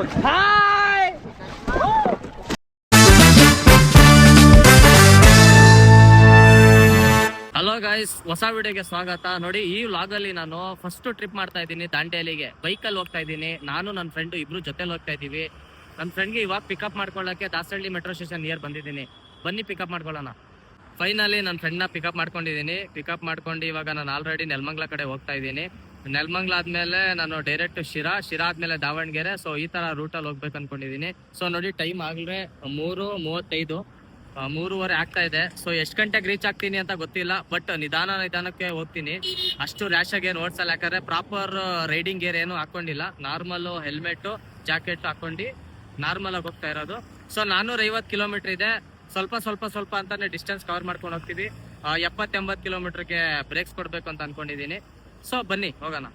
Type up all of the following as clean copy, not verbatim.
Hi hello guys, ಹೊಸ ವಿಡಿಯೋಗೆ ಸ್ವಾಗತ. ನೋಡಿ, ಈ ವ್ಲಾಗ್ ಅಲ್ಲಿ ನಾನು ಫಸ್ಟ್ ಟ್ರಿಪ್ ಮಾಡ್ತಾ ಇದ್ದೀನಿ ದಾಂಡೇಲಿಗೆ. ಬೈಕಲ್ಲಿ ಹೋಗ್ತಾ ಇದ್ದೀನಿ. ನಾನು ನನ್ನ ಫ್ರೆಂಡ್ ಇಬ್ರು ಜೊತೆಲಿ ಹೋಗ್ತಾ ಇದೀವಿ. ನನ್ನ ಫ್ರೆಂಡ್ಗೆ ಇವಾಗ ಪಿಕಪ್ ಮಾಡ್ಕೊಳ್ಳೋಕೆ ದಾಸರಳ್ಳಿ ಮೆಟ್ರೋ ಸ್ಟೇಷನ್ ನಿಯರ್ ಬಂದಿದ್ದೀನಿ. ಬನ್ನಿ ಪಿಕಪ್ ಮಾಡ್ಕೊಳ್ಳೋಣ. ಫೈನಲಿ ನನ್ನ ಫ್ರೆಂಡ್ನ ಪಿಕಪ್ ಮಾಡ್ಕೊಂಡಿದ್ದೀನಿ. ಪಿಕಪ್ ಮಾಡ್ಕೊಂಡು ಇವಾಗ ನಾನು ಆಲ್ರೆಡಿ ನೆಲಮಂಗ್ಲ ಕಡೆ ಹೋಗ್ತಾ ಇದ್ದೀನಿ. ನೆಲಮಂಗ್ಲ ಆದ್ಮೇಲೆ ನಾನು ಡೈರೆಕ್ಟ್ ಶಿರಾ ಆದ್ಮೇಲೆ ದಾವಣಗೆರೆ. ಸೊ ಈ ತರ ರೂಟಲ್ಲಿ ಹೋಗ್ಬೇಕು ಅನ್ಕೊಂಡಿದ್ದೀನಿ. ಸೊ ನೋಡಿ, ಟೈಮ್ ಆಗ್ಲೇ 3:35, 3:15 ಆಗ್ತಾ ಇದೆ. ಸೊ ಎಷ್ಟು ಗಂಟೆಗೆ ರೀಚ್ ಆಗ್ತೀನಿ ಅಂತ ಗೊತ್ತಿಲ್ಲ, ಬಟ್ ನಿಧಾನಕ್ಕೆ ಹೋಗ್ತೀನಿ. ಅಷ್ಟು ರ್ಯಾಶ್ ಆಗಿ ಏನು ಓಡಿಸಲ್ಲ, ಯಾಕಂದ್ರೆ ಪ್ರಾಪರ್ ರೈಡಿಂಗ್ ಗೇರ್ ಏನು ಹಾಕೊಂಡಿಲ್ಲ. ನಾರ್ಮಲ್ ಹೆಲ್ಮೆಟ್ ಜಾಕೆಟ್ ಹಾಕೊಂಡು ನಾರ್ಮಲ್ ಆಗಿ ಹೋಗ್ತಾ ಇರೋದು. ಸೊ 450 ಕಿಲೋಮೀಟರ್ ಇದೆ. ಸ್ವಲ್ಪ ಅಂತಾನೆ ಡಿಸ್ಟೆನ್ಸ್ ಕವರ್ ಮಾಡ್ಕೊಂಡು ಹೋಗ್ತೀವಿ. 70-80 ಕಿಲೋಮೀಟರ್ಗೆ ಬ್ರೇಕ್ಸ್ ಕೊಡ್ಬೇಕು ಅಂತ ಅನ್ಕೊಂಡಿದೀನಿ. ಸೊ ಬನ್ನಿ ಹೋಗೋಣ.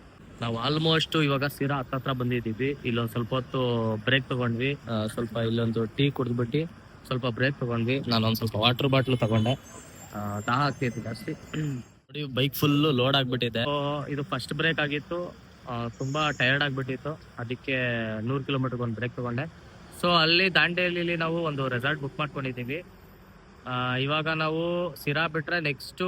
ನಾವು ಆಲ್ಮೋಸ್ಟ್ ಇವಾಗ ಸಿರಾ ಹತ್ರ ಬಂದಿದ್ದೀವಿ. ಇಲ್ಲೊಂದು ಸ್ವಲ್ಪ ಹೊತ್ತು ಬ್ರೇಕ್ ತಗೊಂಡ್ವಿ. ಸ್ವಲ್ಪ ಇಲ್ಲೊಂದು ಟೀ ಕುಡಿದ್ಬಿಟ್ಟು ಸ್ವಲ್ಪ ಬ್ರೇಕ್ ತಗೊಂಡ್ವಿ. ನಾನೊಂದು ಸ್ವಲ್ಪ ವಾಟರ್ ಬಾಟ್ಲು ತಗೊಂಡೆ. ದಾಹ ಆಗ್ತಿತ್ತು ಜಾಸ್ತಿ. ನೋಡಿ, ಬೈಕ್ ಫುಲ್ ಲೋಡ್ ಆಗ್ಬಿಟ್ಟಿದೆ. ಇದು ಫಸ್ಟ್ ಬ್ರೇಕ್ ಆಗಿತ್ತು. ತುಂಬಾ ಟಯರ್ಡ್ ಆಗ್ಬಿಟ್ಟಿತ್ತು. ಅದಕ್ಕೆ 100 ಕಿಲೋಮೀಟರ್ಗೆ ಒಂದು ಬ್ರೇಕ್ ತಗೊಂಡೆ. ಸೊ ಅಲ್ಲಿ ದಾಂಡೇಲಿಲಿ ನಾವು ಒಂದು ರೆಸಾರ್ಟ್ ಬುಕ್ ಮಾಡ್ಕೊಂಡಿದ್ದೀವಿ. ಇವಾಗ ನಾವು ಸಿರಾ ಬಿಟ್ರೆ ನೆಕ್ಸ್ಟ್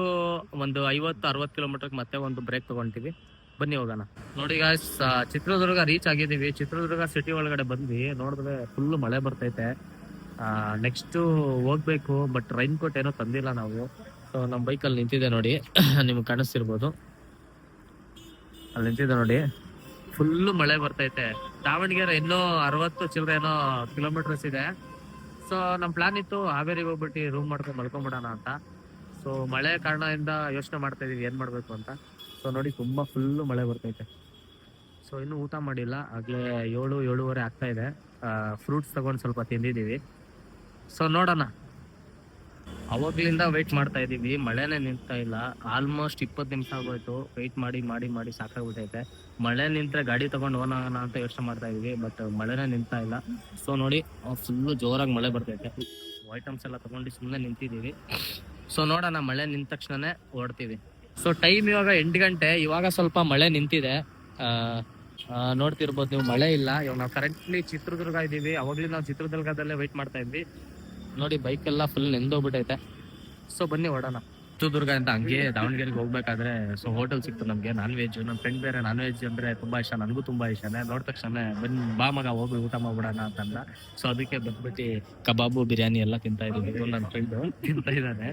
ಒಂದು 50-60 ಕಿಲೋಮೀಟರ್ಗೆ ಮತ್ತೆ ಒಂದು ಬ್ರೇಕ್ ತಗೊಂತೀವಿ. ಬನ್ನಿ ಹೋಗೋಣ. ನೋಡಿ ಗಾಯ್ಸ್, ಚಿತ್ರದುರ್ಗ ರೀಚ್ ಆಗಿದ್ದೀವಿ. ಚಿತ್ರದುರ್ಗ ಸಿಟಿ ಒಳಗಡೆ ಬಂದ್ವಿ. ನೋಡಿದ್ರೆ ಫುಲ್ ಮಳೆ ಬರ್ತೈತೆ. ನೆಕ್ಸ್ಟ್ ಹೋಗ್ಬೇಕು, ಬಟ್ ರೈನ್ ಕೋಟ್ ಏನೋ ತಂದಿಲ್ಲ ನಾವು. ಸೊ ನಮ್ಮ ಬೈಕಲ್ಲಿ ನಿಂತಿದೆ ನೋಡಿ, ನಿಮ್ಗೆ ಕಾಣಿಸ್ತಿರ್ಬೋದು. ಅಲ್ಲಿ ನಿಂತಿದೆ ನೋಡಿ, ಫುಲ್ಲು ಮಳೆ ಬರ್ತೈತೆ. ದಾವಣಗೆರೆ ಇನ್ನೂ 60 ಚಿಲ್ಲರೆ ಏನೋ ಕಿಲೋಮೀಟರ್ಸ್ ಇದೆ. ಸೊ ನಮ್ಮ ಪ್ಲಾನ್ ಇತ್ತು ಹಾವೇರಿಗೆ ಹೋಗ್ಬಿಟ್ಟು ರೂಮ್ ಮಾಡ್ಕೊಂಡು ಮಲ್ಕೊಂಡ್ಬಿಡೋಣ ಅಂತ. ಸೊ ಮಳೆ ಕಾರಣದಿಂದ ಯೋಚನೆ ಮಾಡ್ತಾ ಇದೀವಿ ಏನ್ ಮಾಡ್ಬೇಕು ಅಂತ. ಸೊ ನೋಡಿ, ತುಂಬಾ ಫುಲ್ಲು ಮಳೆ ಬರ್ತೈತೆ. ಸೊ ಇನ್ನೂ ಊಟ ಮಾಡಿಲ್ಲ, ಆಗ್ಲೇ 7-7:30 ಆಗ್ತಾ ಇದೆ. ಫ್ರೂಟ್ಸ್ ತಗೊಂಡು ಸ್ವಲ್ಪ ತಿಂದಿದ್ದೀವಿ. ಸೊ ನೋಡೋಣ. ಅವಾಗ್ಲಿಂದ ವೆಯ್ಟ್ ಮಾಡ್ತಾ ಇದೀವಿ, ಮಳೆನೇ ನಿಂತಾ ಇಲ್ಲ. ಆಲ್ಮೋಸ್ಟ್ 20 ನಿಮಿಷ ಆಗೋಯ್ತು. ವೆಯ್ಟ್ ಮಾಡಿ ಸಾಕಾಗ್ಬಿಟ್ಟೈತೆ. ಮಳೆ ನಿಂತ್ರೆ ಗಾಡಿ ತಗೊಂಡು ಹೋಗೋಣ ಅಂತ ಯೋಚನೆ ಮಾಡ್ತಾ ಇದೀವಿ, ಬಟ್ ಮಳೆನೇ ನಿಂತಾ ಇಲ್ಲ. ಸೊ ನೋಡಿ, ಫುಲ್ಲು ಜೋರಾಗಿ ಮಳೆ ಬರ್ತೈತೆ. ಐಟಮ್ಸ್ ಎಲ್ಲ ತಗೊಂಡು ಸುಮ್ಮನೆ ನಿಂತಿದ್ದೀವಿ. ಸೊ ನೋಡೋಣ, ಮಳೆ ನಿಂತ ತಕ್ಷಣನೇ ಓಡ್ತೀವಿ. ಸೊ ಟೈಮ್ ಇವಾಗ 8 ಗಂಟೆ. ಇವಾಗ ಸ್ವಲ್ಪ ಮಳೆ ನಿಂತಿದೆ. ನೋಡ್ತಿರ್ಬೋದು ನೀವು, ಮಳೆ ಇಲ್ಲ. ಇವಾಗ ನಾವು ಕರೆಕ್ಟ್ಲಿ ಚಿತ್ರದುರ್ಗ ಇದ್ದೀವಿ. ಅವಾಗ್ಲಿ ನಾವು ಚಿತ್ರದುರ್ಗದಲ್ಲೇ ವೆಯ್ಟ್ ಮಾಡ್ತಾ ಇದ್ವಿ. ನೋಡಿ, ಬೈಕ್ ಎಲ್ಲ ಫುಲ್ ನೆಂದೋಗ್ಬಿಟ್ಟೈತೆ. ಸೊ ಬನ್ನಿ ಹೊಡೋಣ. ಚಿತ್ರದುರ್ಗ ಅಂತ ಹಂಗೆ ದಾವಣಗೆರೆಗೆ ಹೋಗ್ಬೇಕಾದ್ರೆ ಸೊ ಹೋಟೆಲ್ ಸಿಕ್ತು ನಮಗೆ, ನಾನ್ ವೆಜ್. ನಮ್ಮ ಫ್ರೆಂಡ್ ಬೇರೆ ನಾನ್ ವೆಜ್ ಅಂದ್ರೆ ತುಂಬಾ ಇಷ್ಟ, ನನಗೂ ತುಂಬಾ ಇಷ್ಟನೇ. ನೋಡಿದ ತಕ್ಷಣ ಬನ್ನಿ ಬಾ ಮಗ ಹೋಗಿ ಊಟ ಮಾಡ್ಬಿಡೋಣ ಅಂತಂದ. ಸೊ ಅದಕ್ಕೆ ಬಂದ್ಬಿಟ್ಟು ಕಬಾಬು ಬಿರಿಯಾನಿ ಎಲ್ಲ ತಿಂತಾ ಇದೀವಿ. ನನ್ನ ಫ್ರೆಂಡ್ ತಿಂತಾ ಇದ್ದಾನೆ.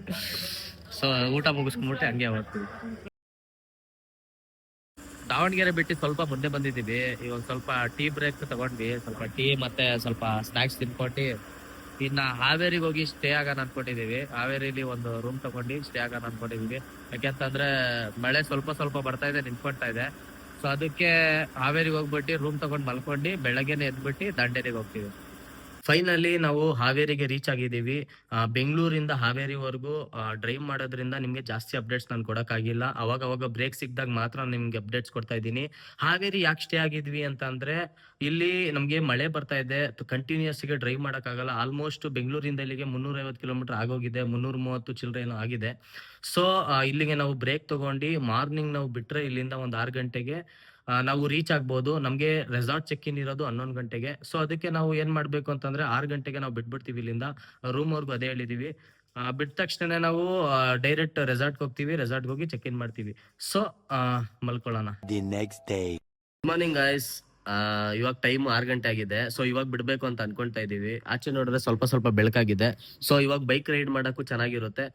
ಸೊ ಊಟ ಮುಗಿಸ್ಕೊಂಡ್ಬಿಟ್ಟು ಹಂಗೆ ಹೋಗ್ತೀವಿ. ದಾವಣಗೆರೆ ಬಿಟ್ಟು ಸ್ವಲ್ಪ ಮುಂದೆ ಬಂದಿದ್ದೀವಿ. ಇವಾಗ ಸ್ವಲ್ಪ ಟೀ ಬ್ರೇಕ್ ತಗೊಂಡ್ವಿ. ಸ್ವಲ್ಪ ಟೀ ಮತ್ತೆ ಸ್ವಲ್ಪ ಸ್ನಾಕ್ಸ್ ತಿನ್ಕೊಂಡು ಇನ್ನ ಹಾವೇರಿಗೆ ಹೋಗಿ ಸ್ಟೇ ಆಗೋಣ ಅನ್ಕೊಂಡಿದೀವಿ. ಹಾವೇರಿಲಿ ಒಂದು ರೂಮ್ ತಗೊಂಡು ಸ್ಟೇ ಆಗೋಣ ಅನ್ಕೊಂಡಿದೀವಿ. ಯಾಕೆಂತಂದ್ರೆ ಮಳೆ ಸ್ವಲ್ಪ ಬರ್ತಾ ಇದೆ, ನಿಂತ್ಕೊಳ್ತಾ ಇದೆ. ಸೊ ಅದಕ್ಕೆ ಹಾವೇರಿಗೆ ಹೋಗ್ಬಿಟ್ಟು ರೂಮ್ ತಗೊಂಡು ಮಲ್ಕೊಂಡು ಬೆಳಗ್ಗೆನೆ ಎದ್ಬಿಟ್ಟು ದಾಂಡೇಲಿಗೆ ಹೋಗ್ತೀವಿ. ಫೈನಲಿ ನಾವು ಹಾವೇರಿಗೆ ರೀಚ್ ಆಗಿದ್ದೀವಿ. ಬೆಂಗಳೂರಿಂದ ಹಾವೇರಿವರೆಗೂ ಡ್ರೈವ್ ಮಾಡೋದ್ರಿಂದ ನಿಮಗೆ ಜಾಸ್ತಿ ಅಪ್ಡೇಟ್ಸ್ ನಾನು ಕೊಡೋಕ್ಕಾಗಿಲ್ಲ. ಅವಾಗ ಬ್ರೇಕ್ ಸಿಕ್ಕಿದಾಗ ಮಾತ್ರ ನಿಮ್ಗೆ ಅಪ್ಡೇಟ್ಸ್ ಕೊಡ್ತಾ ಇದ್ದೀನಿ. ಹಾವೇರಿ ಯಾಕೆ ಸ್ಟೇ ಆಗಿದ್ವಿ ಅಂತ ಅಂದ್ರೆ, ಇಲ್ಲಿ ನಮಗೆ ಮಳೆ ಬರ್ತಾ ಇದೆ, ಕಂಟಿನ್ಯೂಸ್ ಗೆ ಡ್ರೈವ್ ಮಾಡೋಕ್ಕಾಗಲ್ಲ. ಆಲ್ಮೋಸ್ಟ್ ಬೆಂಗಳೂರಿಂದ ಇಲ್ಲಿಗೆ 350 ಕಿಲೋಮೀಟರ್ ಆಗೋಗಿದೆ, 330 ಚಿಲ್ಲರೆ ಏನೋ ಆಗಿದೆ. ಸೊ ಇಲ್ಲಿಗೆ ನಾವು ಬ್ರೇಕ್ ತಗೊಂಡು ಮಾರ್ನಿಂಗ್ ನಾವು ಬಿಟ್ರೆ ಇಲ್ಲಿಂದ ಒಂದು 6 ಗಂಟೆಗೆ ನಾವು ರೀಚ್ ಆಗ್ಬೋದು. ನಮ್ಗೆ ರೆಸಾರ್ಟ್ ಚೆಕ್ ಇನ್ ಇರೋದು 11 ಗಂಟೆಗೆ. ಸೊ ಅದಕ್ಕೆ ನಾವು ಏನ್ ಮಾಡ್ಬೇಕು ಅಂತಂದ್ರೆ 6 ಗಂಟೆಗೆ ನಾವು ಬಿಟ್ಬಿಡ್ತೀವಿ ಇಲ್ಲಿಂದ. ರೂಮ್ ವರ್ಗು ಅದೇ ಹೇಳಿದೀವಿ. ಬಿಟ್ಟ ತಕ್ಷಣ ನಾವು ಡೈರೆಕ್ಟ್ ರೆಸಾರ್ಟ್ ಹೋಗ್ತೀವಿ. ರೆಸಾರ್ಟ್ ಹೋಗಿ ಚೆಕ್ ಇನ್ ಮಾಡ್ತೀವಿ. ಸೊ ಮಲ್ಕೊಳ್ಳೋಣ. Good morning guys. ಇವಾಗ ಟೈಮ್ 6 ಗಂಟೆ ಆಗಿದೆ. ಸೊ ಇವಾಗ ಬಿಡ್ಬೇಕು ಅಂತ ಅನ್ಕೊಂತಾ ಇದೀವಿ. ಆಚೆ ನೋಡಿದ್ರೆ ಸ್ವಲ್ಪ ಬೆಳಕಾಗಿದೆ. ಸೊ ಇವಾಗ ಬೈಕ್ ರೈಡ್ ಮಾಡಕ್ಕೂ ಚೆನ್ನಾಗಿರುತ್ತೆ.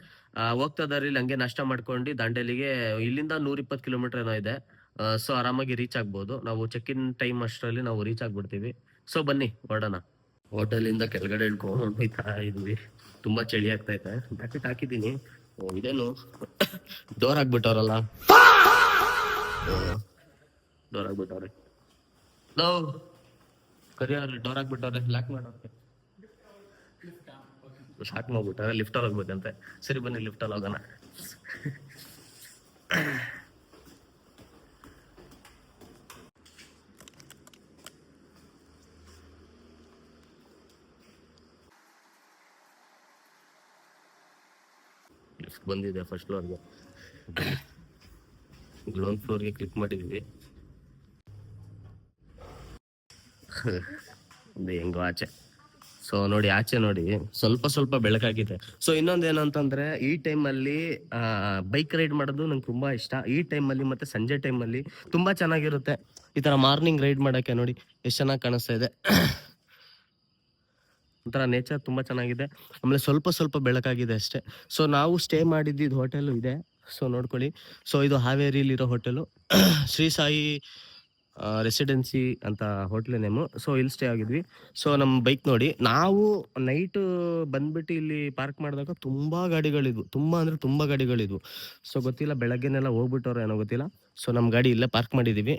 ಹೋಗ್ತಾ ಇದಾರಲ್ಲಿ ಹಂಗೆ ನಾಷ್ಟ ಮಾಡ್ಕೊಂಡು ದಾಂಡೇಲಿಗೆ ಇಲ್ಲಿಂದ 120 ಕಿಲೋಮೀಟರ್ ಏನೋ ಇದೆ. ಸೊ ಆರಾಮಾಗಿ ರೀಚ್ ಆಗ್ಬೋದು. ನಾವು ಚೆಕ್ ಇನ್ ಟೈಮ್ ಅಷ್ಟರಲ್ಲಿ ನಾವು ರೀಚ್ ಆಗ್ಬಿಡ್ತೀವಿ. ಸೊ ಬನ್ನಿ ಹೊರಡೋಣ. ಹೋಟೆಲ್ ಇಂದ ಕೆಳಗಡೆ ಇಳ್ಕೊಂಡು ಹೋಗ್ತಾ ಇದೀವಿ. ತುಂಬಾ ಚಳಿ ಆಗ್ತೈತೆ. ಜಾಕೆಟ್ ಹಾಕಿದೀನಿ. ಇದೇನು ಡೋರ್ ಆಗ್ಬಿಟ್ಟವ್ರಲ್ಲ, ಡೋರ್ ಆಗ್ಬಿಟ್ಟವ್ರೆ. ಕರಿಯವ್ರೆ, ಡೋರ್ ಆಗ್ಬಿಟ್ಟವ್ರೆ. ಲಾಕ್ ಮಾಡೋಕೆ ಸಾಕ್ ಮಾಡ್ಬಿಟ್ಟಾರೆ. ಲಿಫ್ಟ್ ಅಲ್ಲಿ ಹೋಗ್ಬೇಕಂತೆ. ಸರಿ ಬನ್ನಿ, ಲಿಫ್ಟ್ ಅಲ್ಲಿ ಹೋಗೋಣ. ಲಿಫ್ಟ್ ಬಂದಿದೆ ಫಸ್ಟ್ ಫ್ಲೋರ್ಗೆ. ಗ್ರೌಂಡ್ ಫ್ಲೋರ್ಗೆ ಕ್ಲಿಕ್ ಮಾಡಿದೀವಿ. ಒಂದು ಹೆಂಗೋ ಆಚೆ. ಸೊ ನೋಡಿ ಆಚೆ ನೋಡಿ ಸ್ವಲ್ಪ ಸ್ವಲ್ಪ ಬೆಳಕಾಗಿದೆ. ಸೊ ಇನ್ನೊಂದೇನು ಅಂತಂದ್ರೆ ಈ ಟೈಮಲ್ಲಿ ಬೈಕ್ ರೈಡ್ ಮಾಡೋದು ನಂಗೆ ತುಂಬಾ ಇಷ್ಟ. ಈ ಟೈಮಲ್ಲಿ ಮತ್ತೆ ಸಂಜೆ ಟೈಮಲ್ಲಿ ತುಂಬಾ ಚೆನ್ನಾಗಿರುತ್ತೆ. ಈ ತರ ಮಾರ್ನಿಂಗ್ ರೈಡ್ ಮಾಡಕ್ಕೆ ನೋಡಿ ಎಷ್ಟು ಚೆನ್ನಾಗಿ ಕಾಣಿಸ್ತಾ ಇದೆ. ಒಂಥರ ನೇಚರ್ ತುಂಬಾ ಚೆನ್ನಾಗಿದೆ. ಆಮೇಲೆ ಸ್ವಲ್ಪ ಸ್ವಲ್ಪ ಬೆಳಕಾಗಿದೆ ಅಷ್ಟೇ. ಸೊ ನಾವು ಸ್ಟೇ ಮಾಡಿದ್ದು ಹೋಟೆಲ್ ಇದೆ, ಸೊ ನೋಡ್ಕೊಳ್ಳಿ. ಸೊ ಇದು ಹಾವೇರಿಲಿರೋ ಹೋಟೆಲು ಶ್ರೀ ಸಾಯಿ ರೆಸಿಡೆನ್ಸಿ ಅಂತ ಹೋಟ್ಲ್ ನೇಮು. ಸೊ ಇಲ್ಲಿ ಸ್ಟೇ ಆಗಿದ್ವಿ. ಸೊ ನಮ್ಮ ಬೈಕ್ ನೋಡಿ, ನಾವು ನೈಟ್ ಬಂದ್ಬಿಟ್ಟು ಇಲ್ಲಿ ಪಾರ್ಕ್ ಮಾಡಿದಾಗ ತುಂಬಾ ಗಾಡಿಗಳಿದ್ವು, ತುಂಬಾ ಅಂದ್ರೆ ತುಂಬಾ ಗಾಡಿಗಳಿದ್ವು. ಸೊ ಗೊತ್ತಿಲ್ಲ ಬೆಳಗ್ಗೆನೆಲ್ಲ ಹೋಗ್ಬಿಟ್ಟವ್ರು ಏನೋ ಗೊತ್ತಿಲ್ಲ. ಸೊ ನಮ್ಮ ಗಾಡಿ ಇಲ್ಲೇ ಪಾರ್ಕ್ ಮಾಡಿದೀವಿ.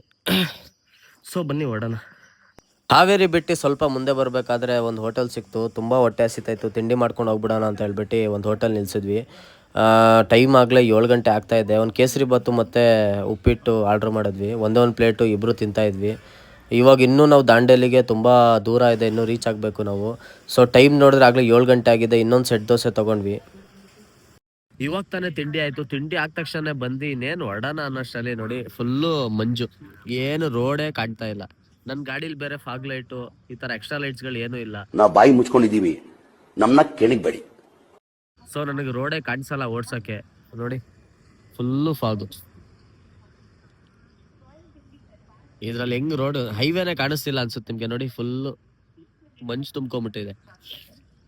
ಸೊ ಬನ್ನಿ ಹೊಡೋಣ. ಹಾವೇರಿ ಬಿಟ್ಟು ಸ್ವಲ್ಪ ಮುಂದೆ ಬರಬೇಕಾದ್ರೆ ಒಂದು ಹೋಟೆಲ್ ಸಿಕ್ತು. ತುಂಬ ಹೊಟ್ಟೆ ಹಸಿತಾಯಿತ್ತು, ತಿಂಡಿ ಮಾಡ್ಕೊಂಡು ಹೋಗ್ಬಿಡೋಣ ಅಂತ ಹೇಳ್ಬಿಟ್ಟು ಒಂದು ಹೋಟೆಲ್ ನಿಲ್ಸಿದ್ವಿ. ಟೈಮ್ ಆಗಲೇ 7 ಗಂಟೆ ಆಗ್ತಾಯಿದೆ. ಒಂದು ಕೇಸರಿ ಬಾತು ಮತ್ತು ಉಪ್ಪಿಟ್ಟು ಆರ್ಡ್ರ್ ಮಾಡಿದ್ವಿ. ಒಂದೇ ಒಂದು ಪ್ಲೇಟು ಇಬ್ಬರು ತಿಂತಾಯಿದ್ವಿ. ಇವಾಗ ಇನ್ನೂ ನಾವು ದಾಂಡೇಲಿಗೆ ತುಂಬ ದೂರ ಇದೆ, ಇನ್ನೂ ರೀಚ್ ಆಗಬೇಕು ನಾವು. ಸೊ ಟೈಮ್ ನೋಡಿದ್ರೆ ಆಗಲೇ 7 ಗಂಟೆ ಆಗಿದೆ. ಇನ್ನೊಂದು ಸೆಟ್ ದೋಸೆ ತೊಗೊಂಡ್ವಿ. ಇವಾಗ ತಾನೇ ತಿಂಡಿ ಆಯ್ತು. ತಿಂಡಿ ಆದ ತಕ್ಷಣ ಬಂದು ಇನ್ನೇನು ಹೊರಡೋಣ ಅನ್ನೋಷ್ಟರಲ್ಲಿ ನೋಡಿ ಫುಲ್ಲು ಮಂಜು, ಏನು ರೋಡೇ ಕಾಣ್ತಾ ಇಲ್ಲ. ನನ್ನ ಗಾಡೀಲಿ ಬೇರೆ ಫಾಗ್ ಲೈಟು, ಈ ತರ ಎಕ್ಸ್ಟ್ರಾ ಲೈಟ್ಸ್ಗಳು ಏನೂ ಇಲ್ಲ. ನಾವು ಬಾಯಿ ಮುಚ್ಕೊಂಡಿದ್ದೀವಿ, ನಮ್ಮನ್ನ ಕೆಣಿಗ್ಬೇಡಿ. ಸೊ ನನಗೆ ರೋಡೇ ಕಾಣಿಸಲ್ಲ ಓಡ್ಸೋಕ್ಕೆ. ನೋಡಿ ಫುಲ್ಲು ಫಾಗು. ಇದ್ರಲ್ಲಿ ಹೆಂಗ್ ರೋಡ್ ಹೈವೇನೇ ಕಾಣಿಸ್ತಿಲ್ಲ ಅನ್ಸುತ್ತೆ ನಿಮ್ಗೆ. ನೋಡಿ ಫುಲ್ಲು ಮಂಜು ತುಂಬ್ಕೊಂಬಿಟ್ಟಿದೆ.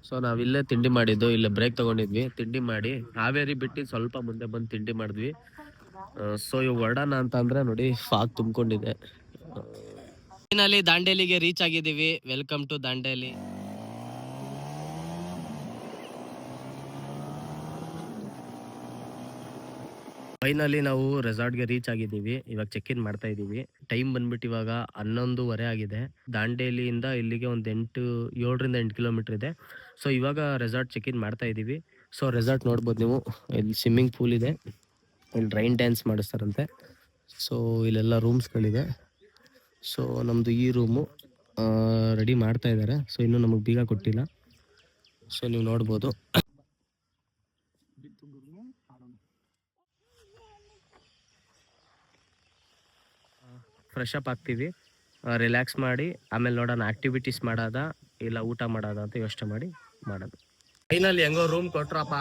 ಸೊ ನಾವಿಲ್ಲೇ ತಿಂಡಿ ಮಾಡಿದ್ದು, ಇಲ್ಲೇ ಬ್ರೇಕ್ ತಗೊಂಡಿದ್ವಿ. ತಿಂಡಿ ಮಾಡಿ ಹಾವೇರಿ ಬಿಟ್ಟು ಸ್ವಲ್ಪ ಮುಂದೆ ಬಂದು ತಿಂಡಿ ಮಾಡಿದ್ವಿ. ಸೊ ಇವಾಗ ಹೊರಡೋಣ ಅಂತ ಅಂದ್ರೆ ನೋಡಿ ಫಾಗ್ ತುಂಬ್ಕೊಂಡಿದೆ. ಫೈನಲಿ ದಾಂಡೇಲಿಗೆ ರೀಚ್ ಆಗಿದ್ದೀವಿ. Welcome to Dandeli. ಫೈನಲಿ ನಾವು ರೆಸಾರ್ಟ್ಗೆ ರೀಚ್ ಆಗಿದ್ದೀವಿ. ಇವಾಗ ಚೆಕ್ ಇನ್ ಮಾಡ್ತಾ ಇದ್ದೀವಿ. ಟೈಮ್ ಬಂದ್ಬಿಟ್ಟು ಇವಾಗ 11:30 ಆಗಿದೆ. ದಾಂಡೇಲಿಯಿಂದ ಇಲ್ಲಿಗೆ ಒಂದು 7ರಿಂದ 8 ಕಿಲೋಮೀಟರ್ ಇದೆ. ಸೊ ಇವಾಗ ರೆಸಾರ್ಟ್ ಚೆಕ್ ಇನ್ ಮಾಡ್ತಾ ಇದ್ದೀವಿ. ಸೊ ರೆಸಾರ್ಟ್ ನೋಡ್ಬೋದು ನೀವು. ಇಲ್ಲಿ ಸ್ವಿಮ್ಮಿಂಗ್ ಪೂಲ್ ಇದೆ, ಇಲ್ಲಿ ರೈನ್ ಡ್ಯಾನ್ಸ್ ಮಾಡಿಸ್ತಾರಂತೆ. ಸೊ ಇಲ್ಲೆಲ್ಲ ರೂಮ್ಸ್ಗಳಿದೆ. ಸೊ ನಮ್ಮದು ಈ ರೂಮು ರೆಡಿ ಮಾಡ್ತಾ ಇದ್ದಾರೆ. ಸೊ ಇನ್ನೂ ನಮಗೆ ಬೀಗ ಕೊಟ್ಟಿಲ್ಲ. ಸೊ ನೀವು ನೋಡ್ಬೋದು. ಫ್ರೆಶ್ ಅಪ್ ಆಗ್ತೀವಿ, ರಿಲ್ಯಾಕ್ಸ್ ಮಾಡಿ ಆಮೇಲೆ ನೋಡೋಣ ಆಕ್ಟಿವಿಟೀಸ್ ಮಾಡೋದ ಇಲ್ಲ ಊಟ ಮಾಡೋದ ಅಂತ ಯೋಚನೆ ಮಾಡಿ ಮಾಡೋದು. ಫೈನಲಿ ಹೆಂಗೋ ರೂಮ್ ಕೊಟ್ರಪ್ಪ.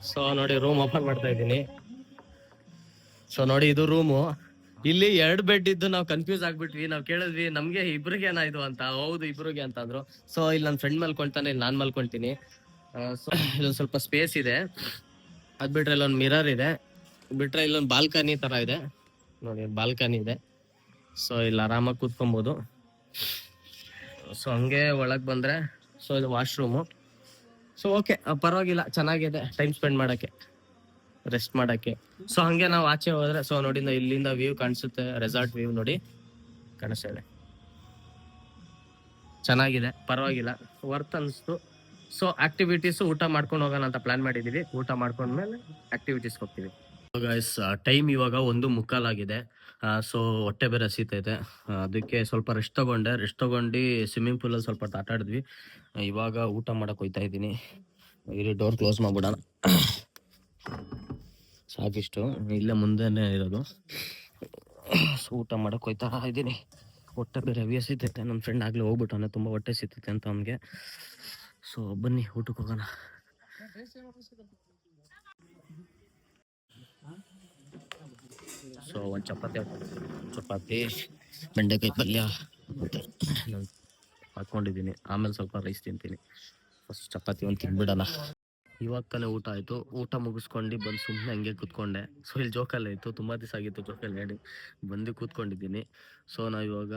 ಸೊ ನೋಡಿ ರೂಮ್ ಓಪನ್ ಮಾಡ್ತಾ ಇದ್ದೀನಿ. ಸೊ ನೋಡಿ ಇದು ರೂಮು. ಇಲ್ಲಿ 2 ಬೆಡ್ ಇದ್ದು ನಾವು ಕನ್ಫ್ಯೂಸ್ ಆಗ್ಬಿಟ್ವಿ. ನಾವು ಕೇಳಿದ್ವಿ ನಮ್ಗೆ ಇಬ್ರಿಗೇನ ಇದು ಅಂತ. ಹೌದು ಇಬ್ರಿಗೆ ಅಂತ ಅಂದ್ರು. ಸೊ ಇಲ್ಲಿ ನನ್ನ ಫ್ರೆಂಡ್ ಮಲ್ಕೊಳ್ತಾನೆ, ಇಲ್ಲಿ ನಾನು ಮಲ್ಕೊಳ್ತೀನಿ. ಸೊ ಇಲ್ಲೊಂದು ಸ್ವಲ್ಪ ಸ್ಪೇಸ್ ಇದೆ. ಅದ್ ಬಿಟ್ರೆ ಇಲ್ಲೊಂದು ಮಿರರ್ ಇದೆ. ಬಿಟ್ರೆ ಇಲ್ಲೊಂದು ಬಾಲ್ಕನಿ ತರ ಇದೆ ನೋಡಿ, ಬಾಲ್ಕನಿ ಇದೆ. ಸೊ ಇಲ್ಲಿ ಆರಾಮಾಗಿ ಕೂತ್ಕೊಬೋದು. ಸೊ ಹಂಗೆ ಒಳಗೆ ಬಂದ್ರೆ ಸೊ ಇದು ವಾಶ್ರೂಮು. ಸೊ ಓಕೆ ಪರವಾಗಿಲ್ಲ, ಚೆನ್ನಾಗಿದೆ ಟೈಮ್ ಸ್ಪೆಂಡ್ ಮಾಡೋಕ್ಕೆ, ರೆಸ್ಟ್ ಮಾಡೋಕ್ಕೆ. ಸೊ ಹಂಗೆ ನಾವು ಆಚೆ ಹೋದ್ರೆ ಸೊ ನೋಡಿ ಇಲ್ಲಿಂದ ವ್ಯೂ ಕಾಣಿಸುತ್ತೆ. ರೆಸಾರ್ಟ್ ವ್ಯೂ ನೋಡಿ ಕಾಣಿಸ್ತಾ ಇದೆ, ಚೆನ್ನಾಗಿದೆ, ಪರವಾಗಿಲ್ಲ, ವರ್ತ್ ಅನಿಸ್ತು. ಸೊ ಆಕ್ಟಿವಿಟೀಸ್ ಊಟ ಮಾಡ್ಕೊಂಡು ಹೋಗೋಣ ಅಂತ ಪ್ಲಾನ್ ಮಾಡಿದೀವಿ. ಊಟ ಮಾಡ್ಕೊಂಡ್ಮೇಲೆ ಆಕ್ಟಿವಿಟೀಸ್ ಹೋಗ್ತೀವಿ. ಗೈಸ್ ಟೈಮ್ ಇವಾಗ 1:45 ಆಗಿದೆ. ಸೊ ಹೊಟ್ಟೆ ಬೇರೆ ಹಸಿತೈತೆ. ಅದಕ್ಕೆ ಸ್ವಲ್ಪ ರೆಸ್ಟ್ ತಗೊಂಡು ಸ್ವಿಮ್ಮಿಂಗ್ ಪೂಲಲ್ಲಿ ಸ್ವಲ್ಪ ಆಟ ಆಡಿದ್ವಿ. ಇವಾಗ ಊಟ ಮಾಡಕ್ಕೆ ಹೋಗ್ತಾ ಇದ್ದೀನಿ. ಇಲ್ಲಿ ಡೋರ್ ಕ್ಲೋಸ್ ಮಾಡ್ಬಿಡೋಣ, ಸಾಕಿಷ್ಟು ಇಲ್ಲೇ ಮುಂದೆನೇ ಇರೋದು. ಸೊ ಊಟ ಮಾಡಕ್ಕೆ ಹೋಗ್ತಾ ಇದ್ದೀನಿ. ಹೊಟ್ಟೆ ಬೇರೆ ಹೆವಿ ಹಸಿತೈತೆ. ನನ್ನ ಫ್ರೆಂಡ್ ಆಗಲೇ ಹೋಗ್ಬಿಟ್ಟಾನೆ, ತುಂಬ ಹೊಟ್ಟೆ ಸಿಗ್ತೈತೆ ಅಂತ ಅವನಿಗೆ. ಸೊ ಬನ್ನಿ ಊಟಕ್ಕೆ ಹೋಗೋಣ. ಸೊ ಒಂದು ಚಪಾತಿ ಬೆಂಡೆಕಾಯಿ ಪಲ್ಯ ಹಾಕ್ಕೊಂಡಿದ್ದೀನಿ. ಆಮೇಲೆ ಸ್ವಲ್ಪ ರೈಸ್ ತಿಂತೀನಿ. ಫಸ್ಟ್ ಚಪಾತಿ ಒಂದು ತಿನ್ಬಿಡೋಣ. ಇವಾಗ ತಾನೇ ಊಟ ಆಯಿತು. ಊಟ ಮುಗಿಸ್ಕೊಂಡು ಬಂದು ಸುಮ್ಮನೆ ಹಂಗೆ ಕೂತ್ಕೊಂಡೆ. ಸೊ ಇಲ್ಲಿ ಜೋಕಾಲಿ ಇತ್ತು, ತುಂಬ ದಿವಸ ಆಗಿತ್ತು ಜೋಕಾಲಿ ಆಡಿ. ಬಂದು ಕೂತ್ಕೊಂಡಿದ್ದೀನಿ. ಸೊ ನಾವು ಇವಾಗ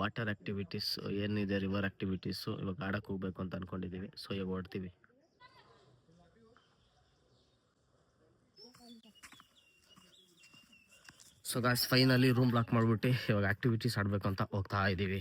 ವಾಟರ್ ಆ್ಯಕ್ಟಿವಿಟೀಸ್ ಏನಿದೆ, ರಿವರ್ ಆ್ಯಕ್ಟಿವಿಟೀಸು ಇವಾಗ ಆಡಕ್ಕೆ ಹೋಗ್ಬೇಕು ಅಂತ ಅಂದ್ಕೊಂಡಿದ್ದೀವಿ. ಸೊ ಇವಾಗ ಹೊಡ್ತೀವಿ. So guys finally room lock ಮಾಡ್ಬಿಟ್ಟು ಇವಾಗ ಆಕ್ಟಿವಿಟೀಸ್ ಆಡಬೇಕು ಅಂತ ಹೋಗ್ತಾ ಇದ್ದೀವಿ.